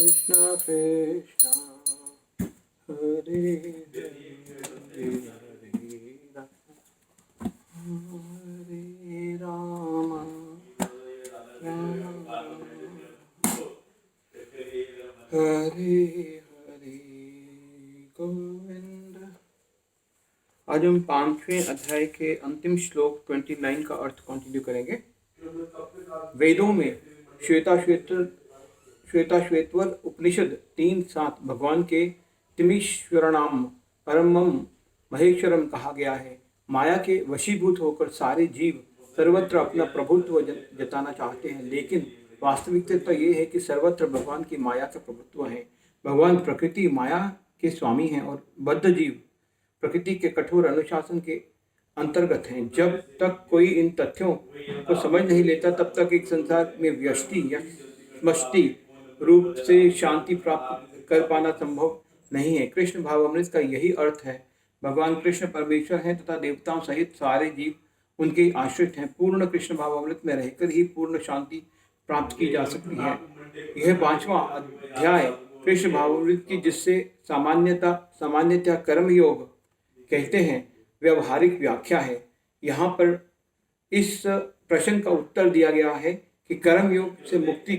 कृष्ण कृष्ण हरे हरे हरे राम राम हरे हरे गोविंद। आज हम 5वें अध्याय के अंतिम श्लोक 29 का अर्थ कंटिन्यू करेंगे। वेदों में श्वेताश्वेतवर उपनिषद 3:7 भगवान के तिमीश्वरनाम परमम महेश्वरम कहा गया है। माया के वशीभूत होकर सारे जीव सर्वत्र अपना प्रभुत्व जताना चाहते हैं, लेकिन वास्तविकता तो ये है कि सर्वत्र भगवान की माया का प्रभुत्व है। भगवान प्रकृति माया के स्वामी हैं और बद्ध जीव प्रकृति के कठोर अनुशासन के अंतर्गत हैं। जब तक कोई इन तथ्यों को समझ नहीं लेता, तब तक एक संसार में व्यष्टि या समष्टि रूप से शांति प्राप्त कर पाना संभव नहीं है। कृष्ण भावामृत का यही अर्थ है। भगवान कृष्ण परमेश्वर हैं तथा देवताओं सहित सारे जीव उनके आश्रित हैं। पूर्ण कृष्ण भावामृत में रहकर ही पूर्ण शांति प्राप्त की जा सकती है। यह 5वां अध्याय कृष्ण भावामृत की, जिससे सामान्यतः कर्म योग कहते हैं, व्यवहारिक व्याख्या है। यहाँ पर इस प्रश्न का उत्तर दिया गया है कि कर्म योग से मुक्ति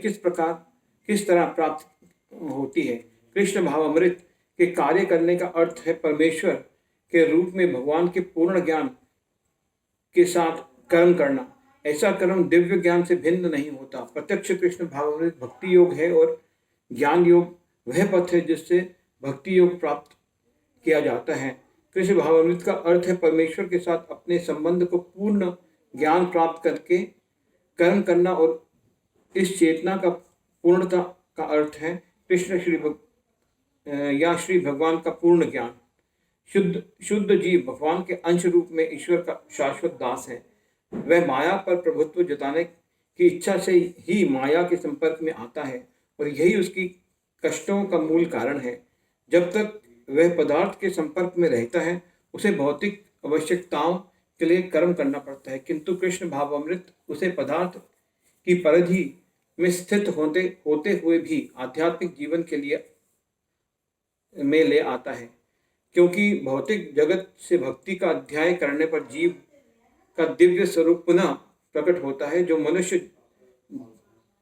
किस तरह प्राप्त होती है। कृष्ण भावामृत के कार्य करने का अर्थ है परमेश्वर के रूप में भगवान के पूर्ण ज्ञान के साथ कर्म करना। ऐसा कर्म दिव्य ज्ञान से भिन्न नहीं होता। प्रत्यक्ष कृष्ण भावामृत भक्ति योग है और ज्ञान योग वह पथ है जिससे भक्ति योग प्राप्त किया जाता है। कृष्ण भावामृत का अर्थ है परमेश्वर के साथ अपने संबंध को पूर्ण ज्ञान प्राप्त करके कर्म करना, और इस चेतना का पूर्णता का अर्थ है कृष्ण श्री भगवान का पूर्ण ज्ञान। शुद्ध जीव भगवान के अंश रूप में ईश्वर का शाश्वत दास है। वह माया पर प्रभुत्व जताने की इच्छा से ही माया के संपर्क में आता है, और यही उसकी कष्टों का मूल कारण है। जब तक वह पदार्थ के संपर्क में रहता है, उसे भौतिक आवश्यकताओं के लिए कर्म करना पड़ता है, किंतु कृष्ण भावामृत उसे पदार्थ की परिधि में स्थित होते हुए भी आध्यात्मिक जीवन के लिए में ले आता है। क्योंकि भौतिक जगत से भक्ति का अध्याय करने पर जीव का दिव्य स्वरूप पुनः प्रकट होता है। जो मनुष्य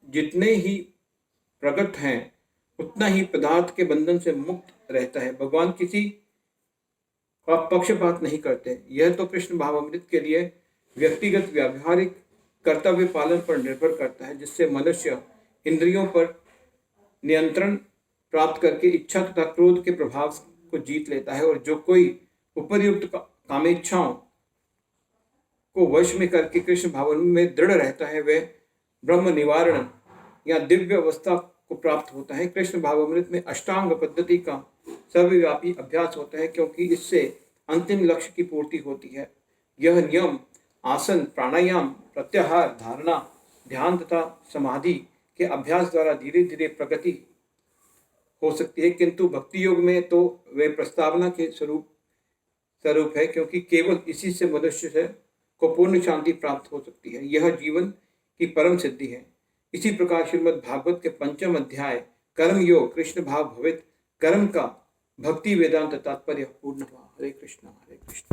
जितने ही प्रकट हैं, उतना ही पदार्थ के बंधन से मुक्त रहता है। भगवान किसी का पक्षपात नहीं करते। यह तो कृष्ण भावामृत के लिए व्यक्तिगत व्यावहारिक कर्तव्य पालन पर निर्भर करता है, जिससे मनुष्य इंद्रियों पर नियंत्रण प्राप्त करके इच्छा तथा क्रोध के प्रभाव को जीत लेता है। और जो कोई उपर्युक्त कामेच्छाओं को वश में करके कृष्ण भावामृत में दृढ़ रहता है, वह ब्रह्म निवारण या दिव्य अवस्था को प्राप्त होता है। कृष्ण भावामृत में अष्टांग पद्धति का सर्वव्यापी अभ्यास होता है, क्योंकि इससे अंतिम लक्ष्य की पूर्ति होती है। यह नियम आसन, प्राणायाम, प्रत्याहार, धारणा, ध्यान तथा समाधि के अभ्यास द्वारा धीरे धीरे प्रगति हो सकती है, किंतु भक्ति योग में तो वे प्रस्तावना के स्वरूप है, क्योंकि केवल इसी से मनुष्य को पूर्ण शांति प्राप्त हो सकती है। यह जीवन की परम सिद्धि है। इसी प्रकार श्रीमद् भागवत के 5वें अध्याय कर्म योग कृष्ण भाव भवित कर्म का भक्ति वेदांत तात्पर्य पूर्ण हुआ। हरे कृष्ण हरे कृष्ण।